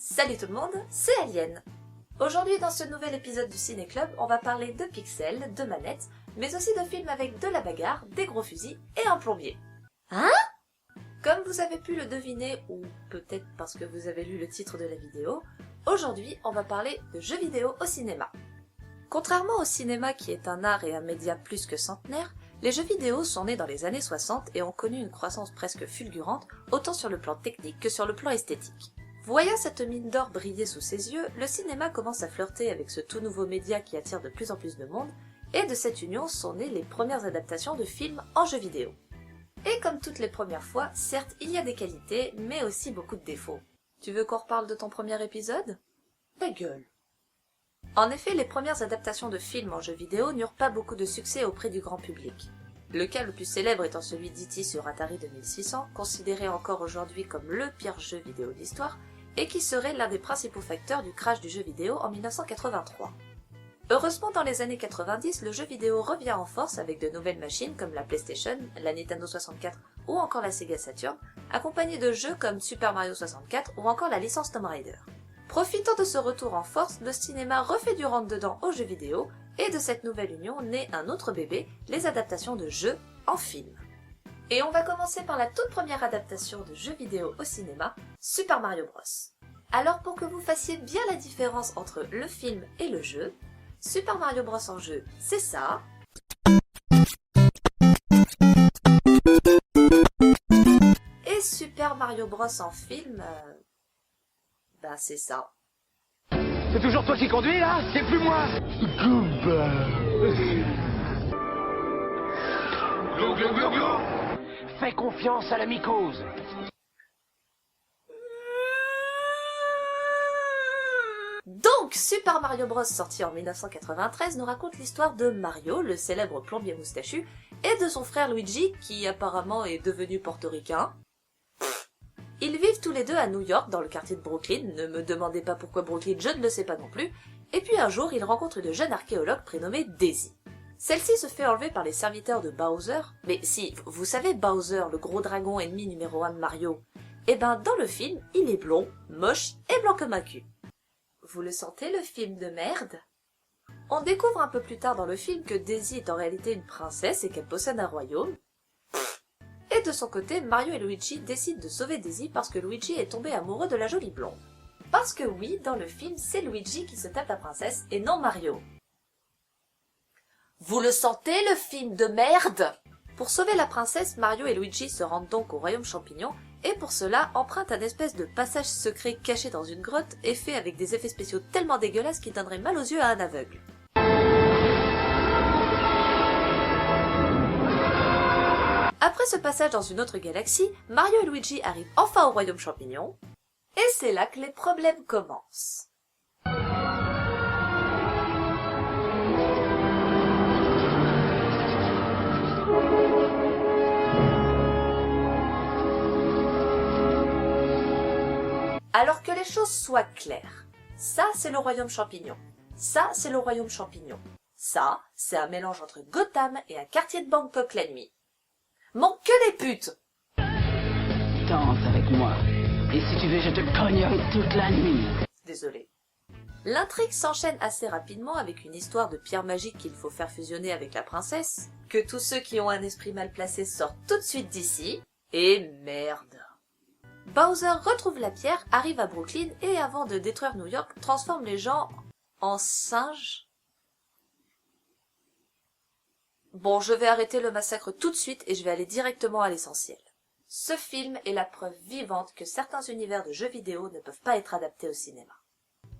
Salut tout le monde, c'est Alien. Aujourd'hui dans ce nouvel épisode du Ciné Club, on va parler de pixels, de manettes, mais aussi de films avec de la bagarre, des gros fusils et un plombier. Hein? Comme vous avez pu le deviner, ou peut-être parce que vous avez lu le titre de la vidéo, aujourd'hui on va parler de jeux vidéo au cinéma. Contrairement au cinéma qui est un art et un média plus que centenaire, les jeux vidéo sont nés dans les années 60 et ont connu une croissance presque fulgurante, autant sur le plan technique que sur le plan esthétique. Voyant cette mine d'or briller sous ses yeux, le cinéma commence à flirter avec ce tout nouveau média qui attire de plus en plus de monde, et de cette union sont nées les premières adaptations de films en jeux vidéo. Et comme toutes les premières fois, certes il y a des qualités, mais aussi beaucoup de défauts. Tu veux qu'on reparle de ton premier épisode? Ta gueule! En effet, les premières adaptations de films en jeux vidéo n'eurent pas beaucoup de succès auprès du grand public. Le cas le plus célèbre étant celui d'E.T. sur Atari 2600, considéré encore aujourd'hui comme le pire jeu vidéo de l'histoire, et qui serait l'un des principaux facteurs du crash du jeu vidéo en 1983. Heureusement, dans les années 90, le jeu vidéo revient en force avec de nouvelles machines comme la PlayStation, la Nintendo 64 ou encore la Sega Saturn, accompagnées de jeux comme Super Mario 64 ou encore la licence Tomb Raider. Profitant de ce retour en force, le cinéma refait du rentre-dedans aux jeux vidéo, et de cette nouvelle union naît un autre bébé, les adaptations de jeux en film. Et on va commencer par la toute première adaptation de jeux vidéo au cinéma, Super Mario Bros. Alors pour que vous fassiez bien la différence entre le film et le jeu, Super Mario Bros en jeu, c'est ça. Et Super Mario Bros en film, c'est ça. C'est toujours toi qui conduis là? C'est plus moi! Glou, glou, glou, glou. Fais confiance à la mycose. Donc, Super Mario Bros sorti en 1993 nous raconte l'histoire de Mario, le célèbre plombier moustachu, et de son frère Luigi, qui apparemment est devenu portoricain. Ils vivent tous les deux à New York, dans le quartier de Brooklyn, ne me demandez pas pourquoi Brooklyn, je ne le sais pas non plus, et puis un jour, ils rencontrent une jeune archéologue prénommée Daisy. Celle-ci se fait enlever par les serviteurs de Bowser, mais si, vous savez Bowser, le gros dragon ennemi numéro 1 de Mario, eh ben dans le film, il est blond, moche et blanc comme un cul. Vous le sentez, le film de merde? On découvre un peu plus tard dans le film que Daisy est en réalité une princesse et qu'elle possède un royaume. Et de son côté, Mario et Luigi décident de sauver Daisy parce que Luigi est tombé amoureux de la jolie blonde. Parce que oui, dans le film, c'est Luigi qui se tape la princesse et non Mario. Vous le sentez, le film de merde? Pour sauver la princesse, Mario et Luigi se rendent donc au royaume champignon et pour cela empruntent un espèce de passage secret caché dans une grotte et fait avec des effets spéciaux tellement dégueulasses qui donneraient mal aux yeux à un aveugle. Après ce passage dans une autre galaxie, Mario et Luigi arrivent enfin au royaume champignon, et c'est là que les problèmes commencent. Alors que les choses soient claires, ça c'est le royaume champignon, ça c'est le royaume champignon, ça c'est un mélange entre Gotham et un quartier de Bangkok la nuit. Manque que les putes! Danse avec moi. Et si tu veux, je te cognerai toute la nuit. Désolé. L'intrigue s'enchaîne assez rapidement avec une histoire de pierre magique qu'il faut faire fusionner avec la princesse, que tous ceux qui ont un esprit mal placé sortent tout de suite d'ici, et merde. Bowser retrouve la pierre, arrive à Brooklyn et avant de détruire New York, transforme les gens en singes. Bon, je vais arrêter le massacre tout de suite et je vais aller directement à l'essentiel. Ce film est la preuve vivante que certains univers de jeux vidéo ne peuvent pas être adaptés au cinéma.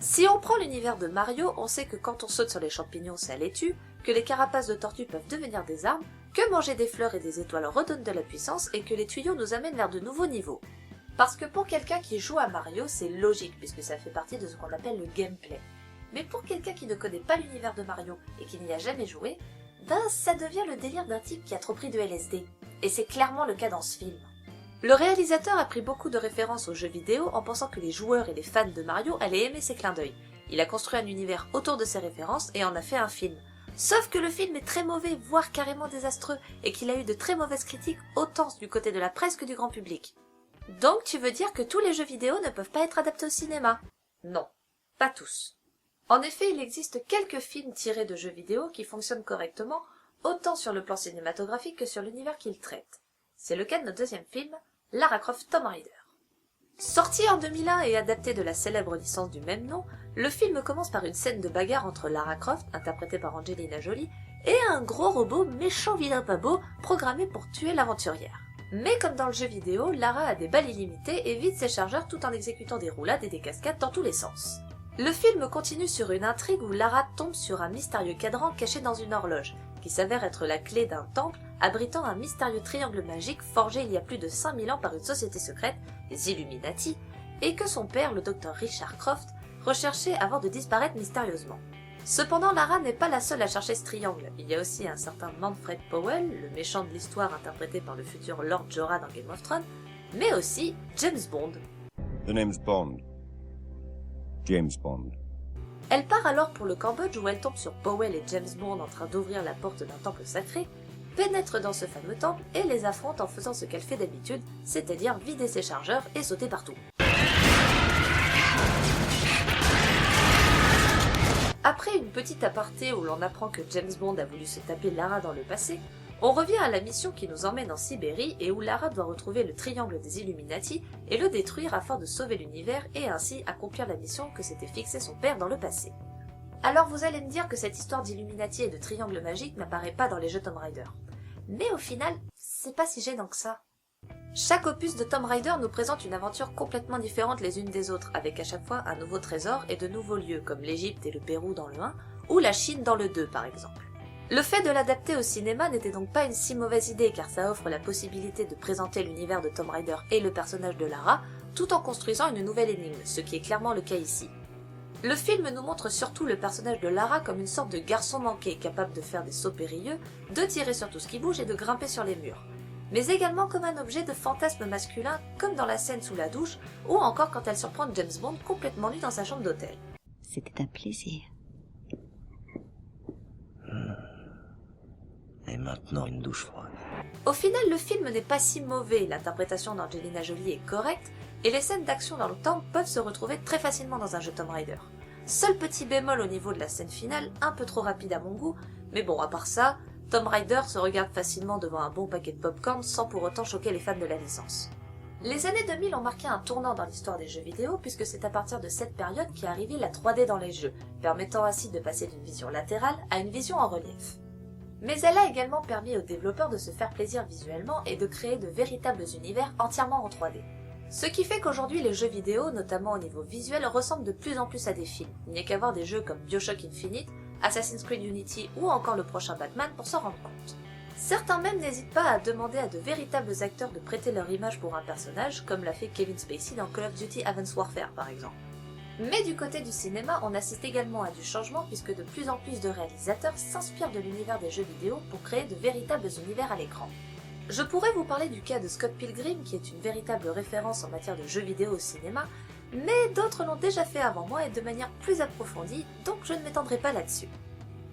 Si on prend l'univers de Mario, on sait que quand on saute sur les champignons, ça les tue, que les carapaces de tortues peuvent devenir des armes, que manger des fleurs et des étoiles redonne de la puissance et que les tuyaux nous amènent vers de nouveaux niveaux. Parce que pour quelqu'un qui joue à Mario, c'est logique puisque ça fait partie de ce qu'on appelle le gameplay. Mais pour quelqu'un qui ne connaît pas l'univers de Mario et qui n'y a jamais joué, ça devient le délire d'un type qui a trop pris de LSD. Et c'est clairement le cas dans ce film. Le réalisateur a pris beaucoup de références aux jeux vidéo en pensant que les joueurs et les fans de Mario allaient aimer ses clins d'œil. Il a construit un univers autour de ses références et en a fait un film. Sauf que le film est très mauvais, voire carrément désastreux, et qu'il a eu de très mauvaises critiques autant du côté de la presse que du grand public. Donc tu veux dire que tous les jeux vidéo ne peuvent pas être adaptés au cinéma? Non, pas tous. En effet, il existe quelques films tirés de jeux vidéo qui fonctionnent correctement, autant sur le plan cinématographique que sur l'univers qu'ils traitent. C'est le cas de notre deuxième film, Lara Croft Tomb Raider. Sorti en 2001 et adapté de la célèbre licence du même nom, le film commence par une scène de bagarre entre Lara Croft, interprétée par Angelina Jolie, et un gros robot méchant vilain pas beau, programmé pour tuer l'aventurière. Mais comme dans le jeu vidéo, Lara a des balles illimitées et vide ses chargeurs tout en exécutant des roulades et des cascades dans tous les sens. Le film continue sur une intrigue où Lara tombe sur un mystérieux cadran caché dans une horloge, qui s'avère être la clé d'un temple abritant un mystérieux triangle magique forgé il y a plus de 5000 ans par une société secrète, les Illuminati, et que son père, le docteur Richard Croft, recherchait avant de disparaître mystérieusement. Cependant, Lara n'est pas la seule à chercher ce triangle. Il y a aussi un certain Manfred Powell, le méchant de l'histoire interprété par le futur Lord Jorah dans Game of Thrones, mais aussi James Bond. The name's Bond. James Bond. Elle part alors pour le Cambodge où elle tombe sur Powell et James Bond en train d'ouvrir la porte d'un temple sacré, pénètre dans ce fameux temple et les affronte en faisant ce qu'elle fait d'habitude, c'est-à-dire vider ses chargeurs et sauter partout. Après une petite aparté où l'on apprend que James Bond a voulu se taper Lara dans le passé, on revient à la mission qui nous emmène en Sibérie et où Lara doit retrouver le triangle des Illuminati et le détruire afin de sauver l'univers et ainsi accomplir la mission que s'était fixée son père dans le passé. Alors vous allez me dire que cette histoire d'Illuminati et de triangle magique n'apparaît pas dans les jeux Tomb Raider. Mais au final, c'est pas si gênant que ça. Chaque opus de Tomb Raider nous présente une aventure complètement différente les unes des autres, avec à chaque fois un nouveau trésor et de nouveaux lieux, comme l'Égypte et le Pérou dans le 1, ou la Chine dans le 2 par exemple. Le fait de l'adapter au cinéma n'était donc pas une si mauvaise idée car ça offre la possibilité de présenter l'univers de Tomb Raider et le personnage de Lara, tout en construisant une nouvelle énigme, ce qui est clairement le cas ici. Le film nous montre surtout le personnage de Lara comme une sorte de garçon manqué, capable de faire des sauts périlleux, de tirer sur tout ce qui bouge et de grimper sur les murs. Mais également comme un objet de fantasme masculin, comme dans la scène sous la douche, ou encore quand elle surprend James Bond complètement nu dans sa chambre d'hôtel. C'était un plaisir. Et maintenant une douche froide. Au final, le film n'est pas si mauvais, l'interprétation d'Angelina Jolie est correcte, et les scènes d'action dans le temple peuvent se retrouver très facilement dans un jeu Tomb Raider. Seul petit bémol au niveau de la scène finale, un peu trop rapide à mon goût, mais bon, à part ça, Tomb Raider se regarde facilement devant un bon paquet de popcorn sans pour autant choquer les fans de la licence. Les années 2000 ont marqué un tournant dans l'histoire des jeux vidéo puisque c'est à partir de cette période qu'est arrivée la 3D dans les jeux, permettant ainsi de passer d'une vision latérale à une vision en relief. Mais elle a également permis aux développeurs de se faire plaisir visuellement et de créer de véritables univers entièrement en 3D. Ce qui fait qu'aujourd'hui les jeux vidéo, notamment au niveau visuel, ressemblent de plus en plus à des films. Il n'y a qu'à voir des jeux comme BioShock Infinite, Assassin's Creed Unity ou encore le prochain Batman pour s'en rendre compte. Certains même n'hésitent pas à demander à de véritables acteurs de prêter leur image pour un personnage, comme l'a fait Kevin Spacey dans Call of Duty Advanced Warfare par exemple. Mais du côté du cinéma, on assiste également à du changement puisque de plus en plus de réalisateurs s'inspirent de l'univers des jeux vidéo pour créer de véritables univers à l'écran. Je pourrais vous parler du cas de Scott Pilgrim qui est une véritable référence en matière de jeux vidéo au cinéma, mais d'autres l'ont déjà fait avant moi et de manière plus approfondie, donc je ne m'étendrai pas là-dessus.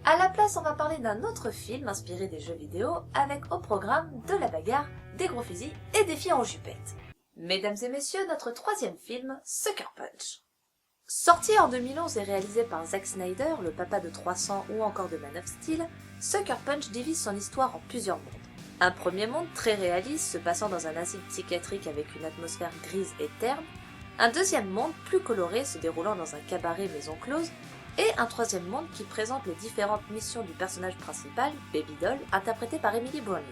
À la place, on va parler d'un autre film inspiré des jeux vidéo, avec au programme de la bagarre, des gros fusils et des filles en jupette. Mesdames et messieurs, notre troisième film, Sucker Punch. Sorti en 2011 et réalisé par Zack Snyder, le papa de 300 ou encore de Man of Steel, Sucker Punch divise son histoire en plusieurs mondes. Un premier monde très réaliste se passant dans un asile psychiatrique avec une atmosphère grise et terne, un deuxième monde plus coloré se déroulant dans un cabaret maison close, et un troisième monde qui présente les différentes missions du personnage principal, Baby Doll, interprété par Emily Browning.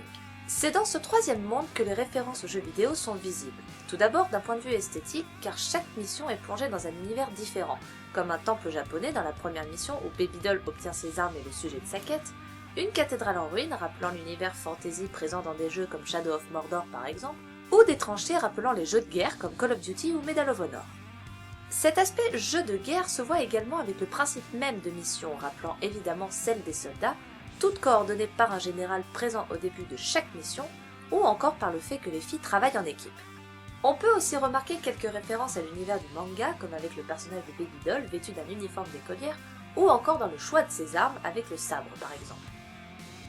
C'est dans ce troisième monde que les références aux jeux vidéo sont visibles. Tout d'abord d'un point de vue esthétique, car chaque mission est plongée dans un univers différent, comme un temple japonais dans la première mission où Baby Doll obtient ses armes et le sujet de sa quête, une cathédrale en ruine rappelant l'univers fantasy présent dans des jeux comme Shadow of Mordor par exemple, ou des tranchées rappelant les jeux de guerre comme Call of Duty ou Medal of Honor. Cet aspect jeu de guerre se voit également avec le principe même de mission, rappelant évidemment celle des soldats, toutes coordonnées par un général présent au début de chaque mission, ou encore par le fait que les filles travaillent en équipe. On peut aussi remarquer quelques références à l'univers du manga, comme avec le personnage de Baby Doll vêtu d'un uniforme d'écolière, ou encore dans le choix de ses armes avec le sabre par exemple.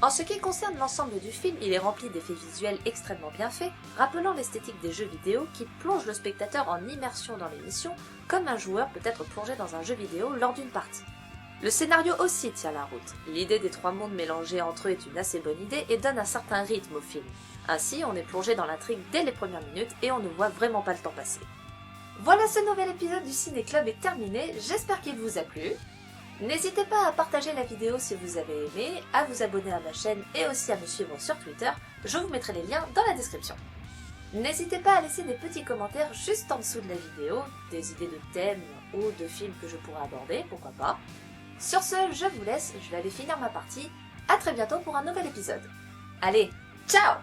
En ce qui concerne l'ensemble du film, il est rempli d'effets visuels extrêmement bien faits, rappelant l'esthétique des jeux vidéo qui plonge le spectateur en immersion dans l'émission, comme un joueur peut être plongé dans un jeu vidéo lors d'une partie. Le scénario aussi tient la route. L'idée des trois mondes mélangés entre eux est une assez bonne idée et donne un certain rythme au film. Ainsi, on est plongé dans l'intrigue dès les premières minutes et on ne voit vraiment pas le temps passer. Voilà, ce nouvel épisode du Ciné Club est terminé, j'espère qu'il vous a plu. N'hésitez pas à partager la vidéo si vous avez aimé, à vous abonner à ma chaîne et aussi à me suivre sur Twitter, je vous mettrai les liens dans la description. N'hésitez pas à laisser des petits commentaires juste en dessous de la vidéo, des idées de thèmes ou de films que je pourrais aborder, pourquoi pas. Sur ce, je vous laisse, je vais aller finir ma partie, à très bientôt pour un nouvel épisode. Allez, ciao!